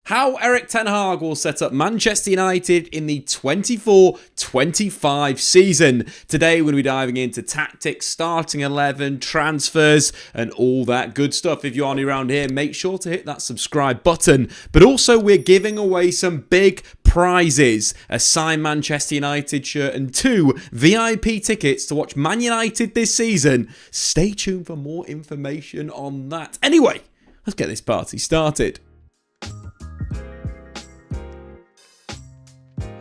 How Erik Ten Hag will set up Manchester United in the 24-25 season. Today we're going to be diving into tactics, starting 11, transfers and all that good stuff. If you are new around here, make sure to hit that subscribe button. But also we're giving away some big prizes. A signed Manchester United shirt and 2 VIP tickets to watch Man United this season. Stay tuned for more information on that. Anyway, let's get this party started.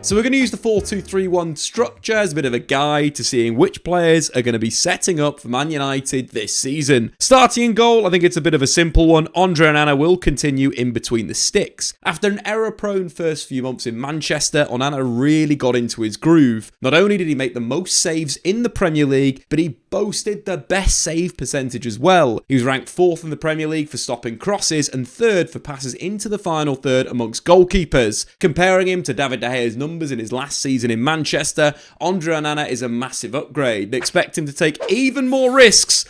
So we're going to use the 4-2-3-1 structure as a bit of a guide to seeing which players are going to be setting up for Man United this season. Starting in goal, I think it's a bit of a simple one. Andre Onana will continue in between the sticks. After an error-prone first few months in Manchester, Onana really got into his groove. Not only did he make the most saves in the Premier League, but he boasted the best save percentage as well. He was ranked 4th in the Premier League for stopping crosses and 3rd for passes into the final third amongst goalkeepers. Comparing him to David De Gea's numbers in his last season in Manchester, Andre Onana is a massive upgrade. They expect him to take even more risks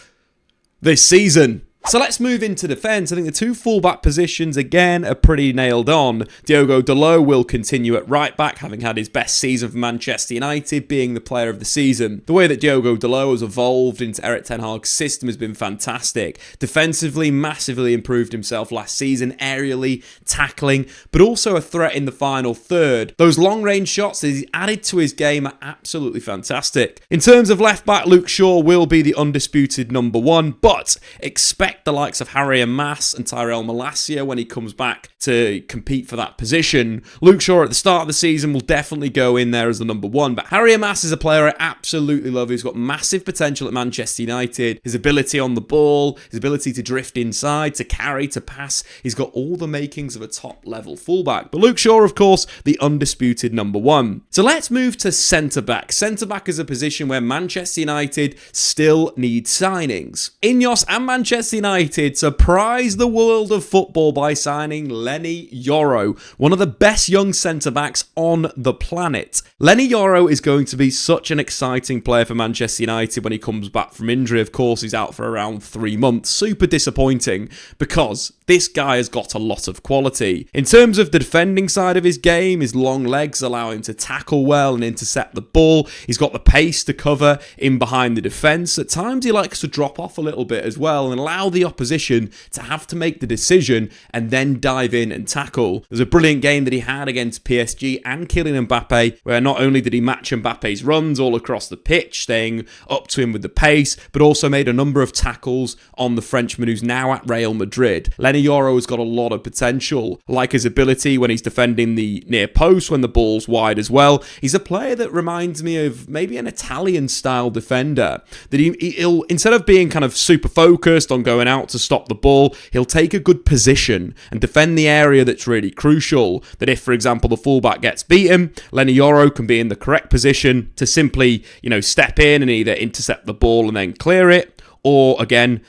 this season. So let's move into defence. I think the 2 fullback positions, again, are pretty nailed on. Diogo Dalot will continue at right back, having had his best season for Manchester United, being the player of the season. The way that Diogo Dalot has evolved into Erik Ten Hag's system has been fantastic. Defensively, massively improved himself last season, aerially, tackling, but also a threat in the final third. Those long-range shots that he's added to his game are absolutely fantastic. In terms of left back, Luke Shaw will be the undisputed number 1, but expect the likes of Harry Maas and Tyrell Malacia when he comes back to compete for that position. Luke Shaw at the start of the season will definitely go in there as the number 1, but Harry Maas is a player I absolutely love. He's got massive potential at Manchester United. His ability on the ball, his ability to drift inside, to carry, to pass. He's got all the makings of a top-level fullback. But Luke Shaw, of course, the undisputed number 1. So let's move to centre-back. Centre-back is a position where Manchester United still need signings. Ineos and Manchester United surprised the world of football by signing Leny Yoro, one of the best young centre-backs on the planet. Leny Yoro is going to be such an exciting player for Manchester United when he comes back from injury. Of course, he's out for around 3 months. Super disappointing because this guy has got a lot of quality. In terms of the defending side of his game, his long legs allow him to tackle well and intercept the ball. He's got the pace to cover in behind the defence. At times, he likes to drop off a little bit as well and allow the opposition to have to make the decision and then dive in and tackle. There's a brilliant game that he had against PSG and Kylian Mbappe, where not only did he match Mbappe's runs all across the pitch, staying up to him with the pace, but also made a number of tackles on the Frenchman who's now at Real Madrid. Leny Yoro has got a lot of potential. I like his ability when he's defending the near post when the ball's wide as well. He's a player that reminds me of maybe an Italian-style defender. That he'll, instead of being kind of super focused on going out to stop the ball, he'll take a good position and defend the area that's really crucial. That if, for example, the fullback gets beaten, Leny Yoro can be in the correct position to simply, step in and either intercept the ball and then clear it, or again,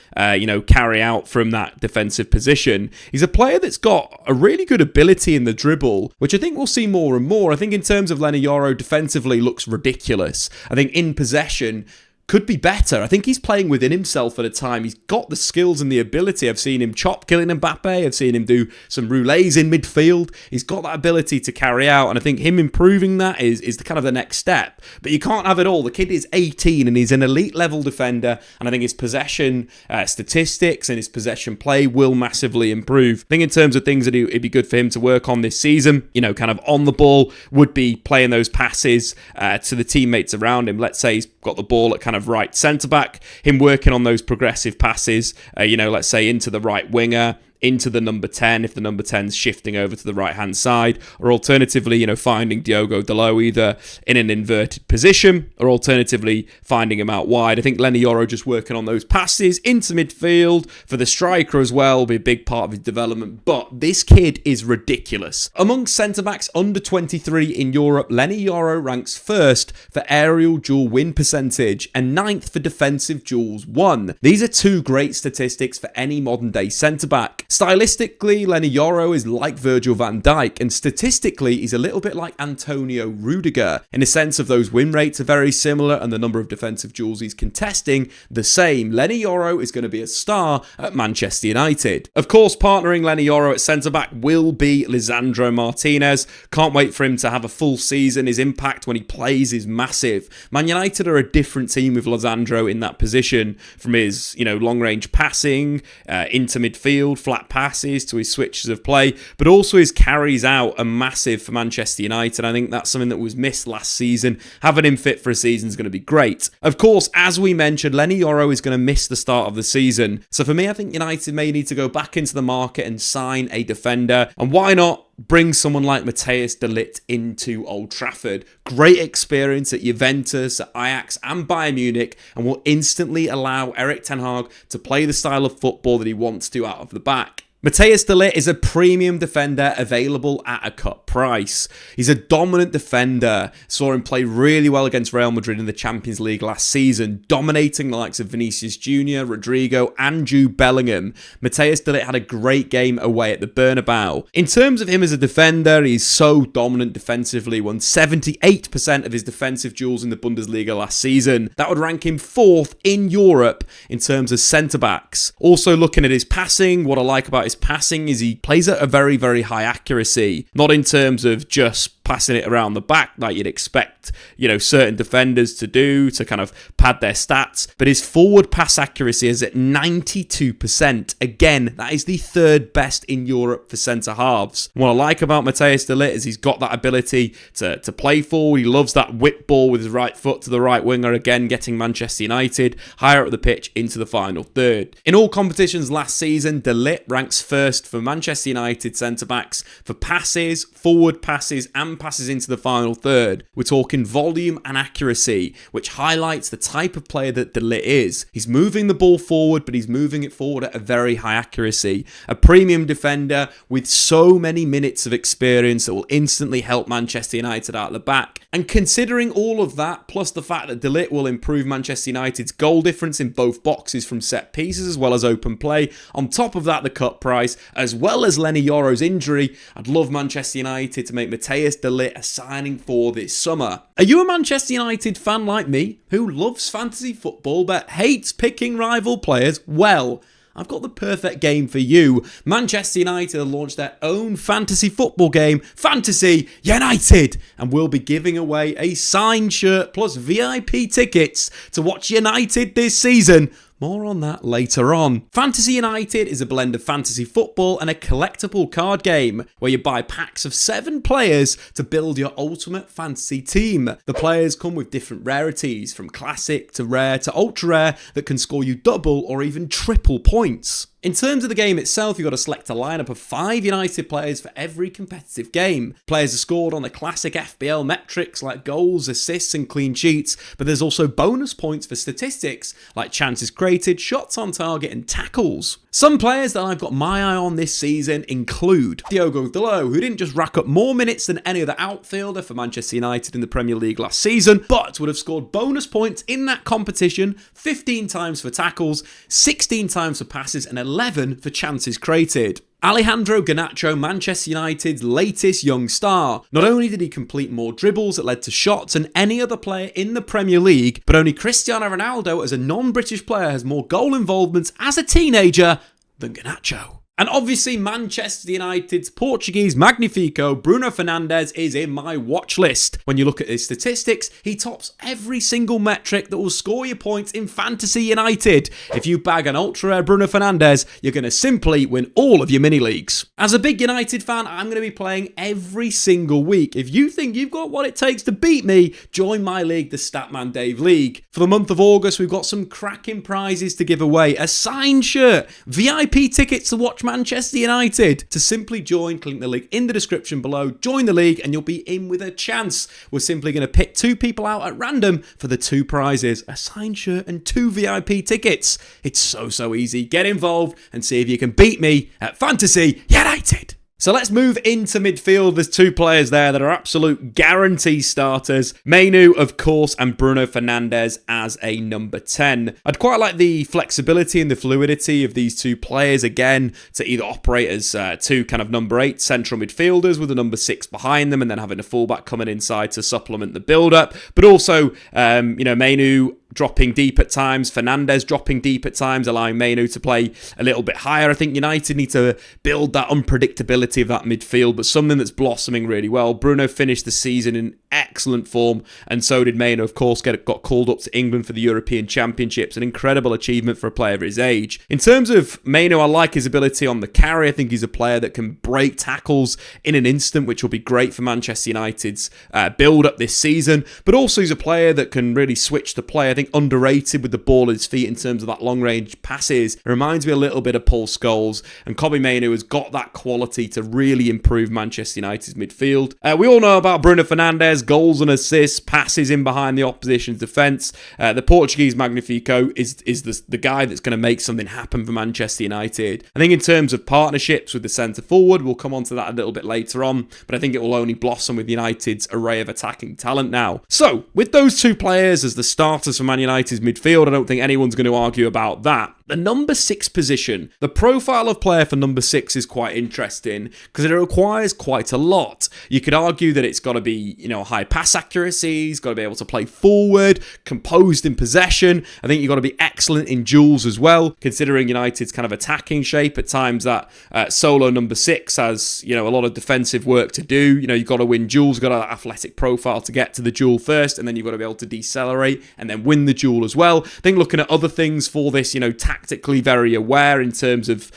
carry out from that defensive position. He's a player that's got a really good ability in the dribble, which I think we'll see more and more. I think in terms of Leny Yoro, defensively looks ridiculous. I think in possession, could be better. I think he's playing within himself at a time. He's got the skills and the ability. I've seen him chop Kylian Mbappe. I've seen him do some roulets in midfield. He's got that ability to carry out, and I think him improving that is the kind of the next step. But you can't have it all. The kid is 18 and he's an elite level defender, and I think his possession statistics and his possession play will massively improve. I think in terms of things that it'd be good for him to work on this season, kind of on the ball, would be playing those passes to the teammates around him. Let's say he's got the ball at kind of right centre-back, him working on those progressive passes, let's say into the right winger, into the number 10 if the number 10's shifting over to the right-hand side, or alternatively, finding Diogo Dalot either in an inverted position or alternatively finding him out wide. I think Leny Yoro just working on those passes into midfield for the striker as well will be a big part of his development, but this kid is ridiculous. Among centre-backs under 23 in Europe, Leny Yoro ranks 1st for aerial duel win percentage and 9th for defensive duels won. These are 2 great statistics for any modern-day centre-back. Stylistically, Lenny Yoro is like Virgil van Dijk, and statistically, he's a little bit like Antonio Rudiger, in the sense of those win rates are very similar and the number of defensive duels he's contesting the same. Lenny Yoro is going to be a star at Manchester United. Of course, partnering Lenny Yoro at centre-back will be Lisandro Martinez. Can't wait for him to have a full season. His impact when he plays is massive. Man United are a different team with Lisandro in that position, from his, long-range passing, into midfield, flat passes, to his switches of play, but also his carries out are massive for Manchester United. I think that's something that was missed last season. Having him fit for a season is going to be great. Of course, as we mentioned, Lenny Yoro is going to miss the start of the season. So for me, I think United may need to go back into the market and sign a defender. And why not bring someone like Matthijs de Ligt into Old Trafford? Great experience at Juventus, at Ajax and Bayern Munich, and will instantly allow Erik ten Hag to play the style of football that he wants to out of the back. Matthijs de Ligt is a premium defender available at a cut price. He's a dominant defender. Saw him play really well against Real Madrid in the Champions League last season, dominating the likes of Vinicius Jr., Rodrigo and Jude Bellingham. Matthijs de Ligt had a great game away at the Bernabeu. In terms of him as a defender, he's so dominant defensively, won 78% of his defensive duels in the Bundesliga last season. That would rank him 4th in Europe in terms of centre-backs. Also looking at his passing, what I like about his passing is he plays at a very, very high accuracy. Not in terms of just passing it around the back like you'd expect, certain defenders to do to kind of pad their stats, but his forward pass accuracy is at 92%. Again, that is the 3rd best in Europe for centre halves. What I like about Matthijs de Ligt is he's got that ability to play forward. He loves that whip ball with his right foot to the right winger, again getting Manchester United higher up the pitch into the final third. In all competitions last season, de Ligt ranks 1st for Manchester United centre-backs for passes, forward passes and passes into the final third. We're talking volume and accuracy, which highlights the type of player that de Ligt is. He's moving the ball forward, but he's moving it forward at a very high accuracy. A premium defender with so many minutes of experience that will instantly help Manchester United out the back. And considering all of that, plus the fact that de Ligt will improve Manchester United's goal difference in both boxes from set pieces as well as open play, on top of that the cut price, as well as Lenny Yoro's injury, I'd love Manchester United to make Matthijs de Ligt a signing for this summer. Are you a Manchester United fan like me, who loves fantasy football but hates picking rival players? Well, I've got the perfect game for you. Manchester United have launched their own fantasy football game, Fantasy United, and we'll be giving away a signed shirt plus VIP tickets to watch United this season. More on that later on. Fantasy United is a blend of fantasy football and a collectible card game where you buy packs of 7 players to build your ultimate fantasy team. The players come with different rarities, from classic to rare to ultra rare, that can score you double or even triple points. In terms of the game itself, you've got to select a lineup of 5 United players for every competitive game. Players are scored on the classic FBL metrics like goals, assists and clean sheets, but there's also bonus points for statistics like chances created, shots on target and tackles. Some players that I've got my eye on this season include Diogo Dalot, who didn't just rack up more minutes than any other outfielder for Manchester United in the Premier League last season, but would have scored bonus points in that competition 15 times for tackles, 16 times for passes and 11 for chances created. Alejandro Garnacho, Manchester United's latest young star. Not only did he complete more dribbles that led to shots than any other player in the Premier League, but only Cristiano Ronaldo as a non-British player has more goal involvements as a teenager than Garnacho. And obviously Manchester United's Portuguese Magnifico Bruno Fernandes is in my watch list. When you look at his statistics, he tops every single metric that will score you points in Fantasy United. If you bag an ultra rare Bruno Fernandes, you're going to simply win all of your mini leagues. As a big United fan, I'm going to be playing every single week. If you think you've got what it takes to beat me, join my league, the Statman Dave League. For the month of August, we've got some cracking prizes to give away. A signed shirt, VIP tickets to watch Manchester United. To simply join, click the link in the description below, join the league and you'll be in with a chance. We're simply going to pick 2 people out at random for the 2 prizes, a signed shirt and 2 VIP tickets. It's so easy. Get involved and see if you can beat me at Fantasy United. So let's move into midfield. There's two players there that are absolute guarantee starters. Mainu, of course, and Bruno Fernandes as a number 10. I'd quite like the flexibility and the fluidity of these two players, again, to either operate as two kind of number 8 central midfielders with a number 6 behind them and then having a fullback coming inside to supplement the build-up. But also, Mainu dropping deep at times, Fernandes dropping deep at times, allowing Mainu to play a little bit higher. I think United need to build that unpredictability of that midfield, but something that's blossoming really well. Bruno finished the season in excellent form, and so did Mainu, of course, got called up to England for the European Championships, an incredible achievement for a player of his age. In terms of Mainu, I like his ability on the carry. I think he's a player that can break tackles in an instant, which will be great for Manchester United's build-up this season, but also he's a player that can really switch the play. I think underrated with the ball at his feet in terms of that long-range passes. It reminds me a little bit of Paul Scholes, and Kobbie Mainu has got that quality to really improve Manchester United's midfield. We all know about Bruno Fernandes, goals and assists, passes in behind the opposition's defence. The Portuguese Magnifico is the guy that's going to make something happen for Manchester United. I think in terms of partnerships with the centre-forward, we'll come on to that a little bit later on, but I think it will only blossom with United's array of attacking talent now. So, with those two players as the starters for Man United's midfield, I don't think anyone's going to argue about that. The number 6 position, the profile of player for number 6 is quite interesting because it requires quite a lot. You could argue that it's got to be, high pass accuracy, he's got to be able to play forward, composed in possession. I think you've got to be excellent in duels as well, considering United's kind of attacking shape. At times that solo number 6 has, a lot of defensive work to do. You've got to win duels, you've got an athletic profile to get to the duel first, and then you've got to be able to decelerate and then win the duel as well. I think looking at other things for this, tactically very aware in terms of,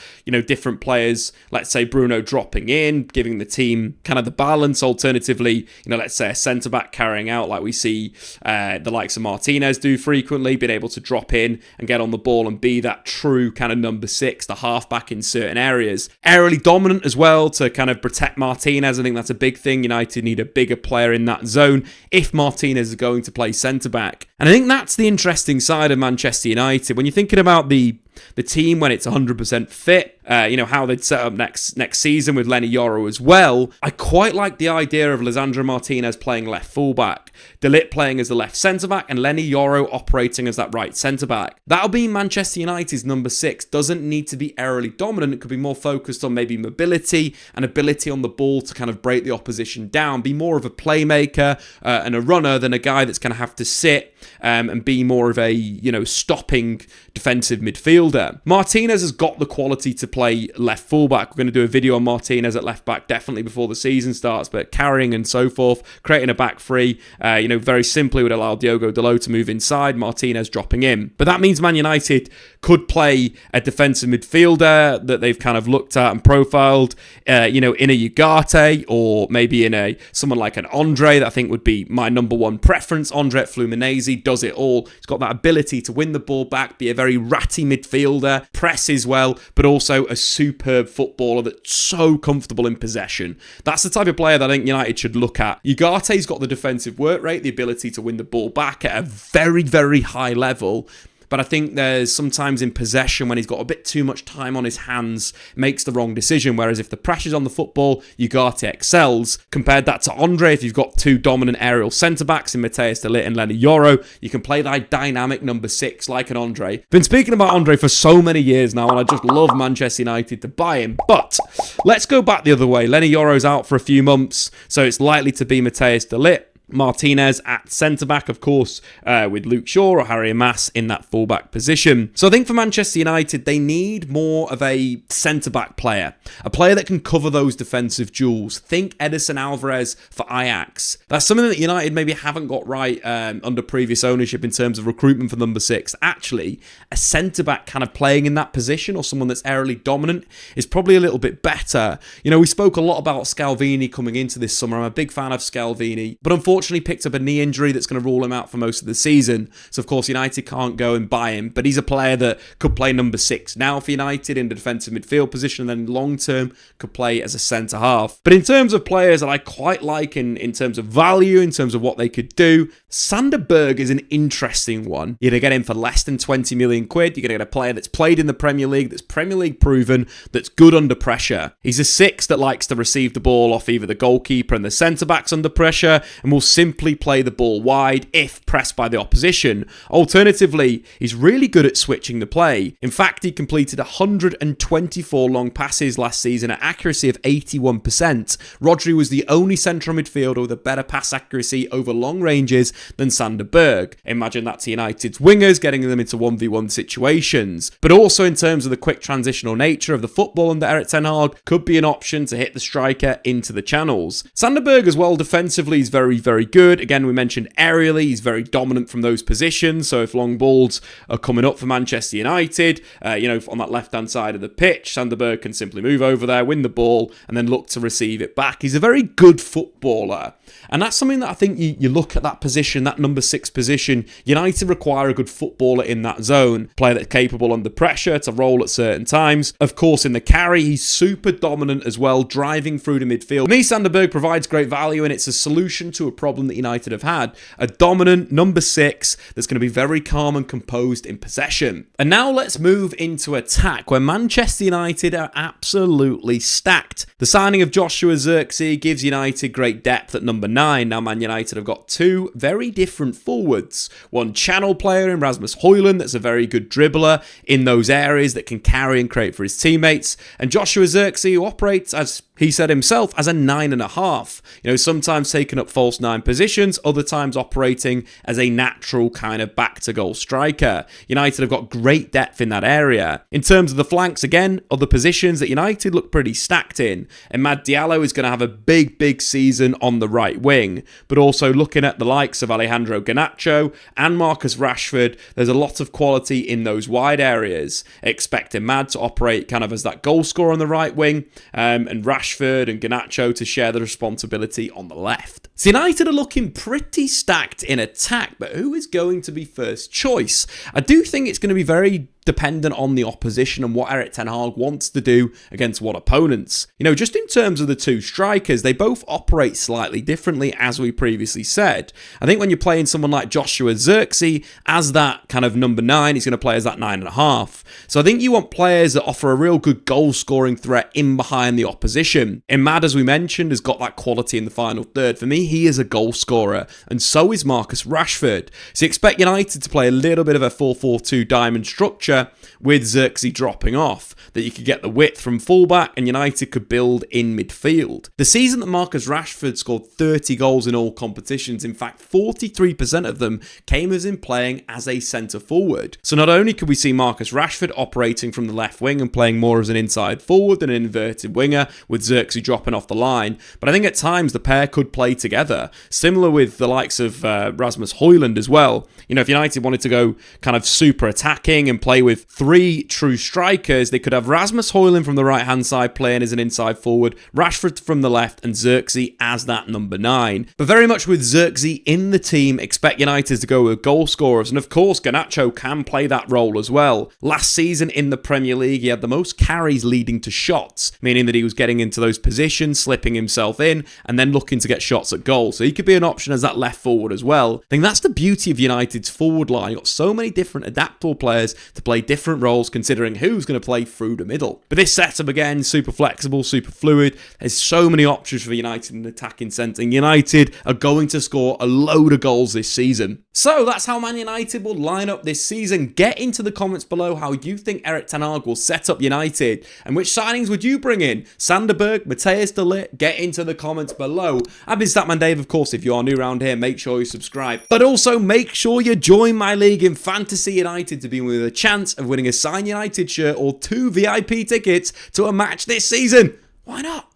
different players, let's say Bruno dropping in, giving the team kind of the balance. Alternatively, let's say a centre-back carrying out like we see the likes of Martinez do frequently, being able to drop in and get on the ball and be that true kind of number 6, the half-back in certain areas. Aerially dominant as well to kind of protect Martinez. I think that's a big thing. United need a bigger player in that zone if Martinez is going to play centre-back. And I think that's the interesting side of Manchester United. When you're thinking about the team when it's 100% fit, how they'd set up next season with Lenny Yoro as well. I quite like the idea of Lisandro Martinez playing left fullback, De Ligt playing as the left centre-back, and Lenny Yoro operating as that right centre-back. That'll be Manchester United's number 6. Doesn't need to be aerially dominant. It could be more focused on maybe mobility and ability on the ball to kind of break the opposition down, be more of a playmaker and a runner than a guy that's going to have to sit and be more of a, stopping defensive midfielder. Martinez has got the quality to play left fullback. We're going to do a video on Martinez at left back definitely before the season starts, but carrying and so forth, creating a back three, very simply would allow Diogo Dalot to move inside, Martinez dropping in. But that means Man United could play a defensive midfielder that they've kind of looked at and profiled, in a Ugarte or maybe in someone like an Andre that I think would be my number 1 preference. Andre at Fluminense does it all. He's got that ability to win the ball back, be a very ratty midfielder, presses well, but also a superb footballer that's so comfortable in possession. That's the type of player that I think United should look at. Ugarte's got the defensive work rate, the ability to win the ball back at a very, very high level. But I think there's sometimes in possession when he's got a bit too much time on his hands, makes the wrong decision. Whereas if the pressure's on the football, Ugarte excels. Compared that to Andre, if you've got 2 dominant aerial centre-backs in Matheus de Ligt and Lenny Yoro, you can play that dynamic number 6 like an Andre. Been speaking about Andre for so many years now, and I just love Manchester United to buy him. But let's go back the other way. Lenny Yoro's out for a few months, so it's likely to be Matheus de Ligt. Martinez at centre-back, of course, with Luke Shaw or Harry Maas in that full-back position. So I think for Manchester United, they need more of a centre-back player, a player that can cover those defensive duels. Think Edison Alvarez for Ajax. That's something that United maybe haven't got right under previous ownership in terms of recruitment for number 6. Actually, a centre-back kind of playing in that position or someone that's aerially dominant is probably a little bit better. We spoke a lot about Scalvini coming into this summer. I'm a big fan of Scalvini, but unfortunately, unfortunately picked up a knee injury that's going to rule him out for most of the season. So, of course, United can't go and buy him. But he's a player that could play number 6 now for United in the defensive midfield position, and then long-term could play as a centre-half. But in terms of players that I quite like in terms of value, in terms of what they could do, Sander Berge is an interesting one. You're going to get him for less than 20 million quid. You're going to get a player that's played in the Premier League, that's Premier League proven, that's good under pressure. He's a 6 that likes to receive the ball off either the goalkeeper and the centre-backs under pressure, and will simply play the ball wide if pressed by the opposition. Alternatively, he's really good at switching the play. In fact, he completed 124 long passes last season at accuracy of 81%. Rodri was the only central midfielder with a better pass accuracy over long ranges than Sander Berge. Imagine that to United's wingers, getting them into 1v1 situations. But also in terms of the quick transitional nature of the football under Erik ten Hag, could be an option to hit the striker into the channels. Sander Berge as well, defensively, is very, very good. Again, we mentioned aerially, he's very dominant from those positions. So if long balls are coming up for Manchester United, on that left-hand side of the pitch, Sander Berge can simply move over there, win the ball, and then look to receive it back. He's a very good footballer. And that's something that I think you look at that position, that number 6 position, United require a good footballer in that zone. Player that's capable under pressure to roll at certain times. Of course, in the carry, he's super dominant as well, driving through the midfield. For me, Sander Berge provides great value, and it's a solution to a problem that United have had. A dominant number 6 that's going to be very calm and composed in possession. And now let's move into attack, where Manchester United are absolutely stacked. The signing of Joshua Zirkzee gives United great depth at number 9. Now, Man United have got 2 very different forwards. One channel player in Rasmus Højlund that's a very good dribbler in those areas that can carry and create for his teammates. And Joshua Zirkzee, who operates, as he said himself, as a 9.5. Sometimes taking up false 9 positions, other times operating as a natural kind of back-to-goal striker. United have got great depth in that area. In terms of the flanks, again, other positions that United look pretty stacked in. Amad Diallo is going to have a big season on the right wing. But also looking at the likes of Alejandro Garnacho and Marcus Rashford, there's a lot of quality in those wide areas. Expect Amad to operate kind of as that goal scorer on the right wing, and Rashford and Garnacho to share the responsibility on the left. So United are looking pretty stacked in attack, but who is going to be first choice? I do think it's going to be very dependent on the opposition and what Erik ten Hag wants to do against what opponents. Just in terms of the 2 strikers, they both operate slightly differently, as we previously said. I think when you're playing someone like Joshua Zirkzee as that kind of number 9, he's going to play as that 9.5. So I think you want players that offer a real good goal-scoring threat in behind the opposition. Imad, as we mentioned, has got that quality in the final third. For me, he is a goal scorer, and so is Marcus Rashford. So you expect United to play a little bit of a 4-4-2 diamond structure with Zirkzee dropping off, that you could get the width from fullback and United could build in midfield. The season that Marcus Rashford scored 30 goals in all competitions, in fact 43% of them came as in playing as a centre forward. So not only could we see Marcus Rashford operating from the left wing and playing more as an inside forward than an inverted winger, with Zirkzee dropping off the line, but I think at times the pair could play together. Similar with the likes of Rasmus Højlund as well. If United wanted to go kind of super attacking and play with 3 true strikers, they could have Rasmus Højlund from the right-hand side playing as an inside forward, Rashford from the left, and Zirkzee as that number 9. But very much with Zirkzee in the team, expect United to go with goal scorers, and of course Garnacho can play that role as well. Last season in the Premier League, he had the most carries leading to shots, meaning that he was getting into those positions, slipping himself in, and then looking to get shots at goal. So he could be an option as that left forward as well. I think that's the beauty of United's forward line. You've got so many different adaptable players to play different roles, considering who's going to play through the middle. But this setup, again, super flexible, super fluid. There's so many options for United in attacking sense, and United are going to score a load of goals this season. So that's how Man United will line up this season. Get into the comments below how you think Erik ten Hag will set up United, and which signings would you bring in? Sander Berge, Matthijs de Ligt? Get into the comments below. I've been Statman Dave, of course. If you are new around here, make sure you subscribe. But also make sure you join my league in Fantasy United to be with a chance of winning a signed United shirt or 2 VIP tickets to a match this season. Why not?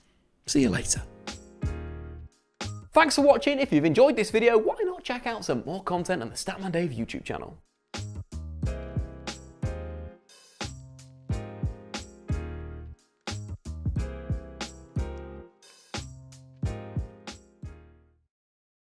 See you later. Thanks for watching. If you've enjoyed this video, why not check out some more content on the Statman Dave YouTube channel.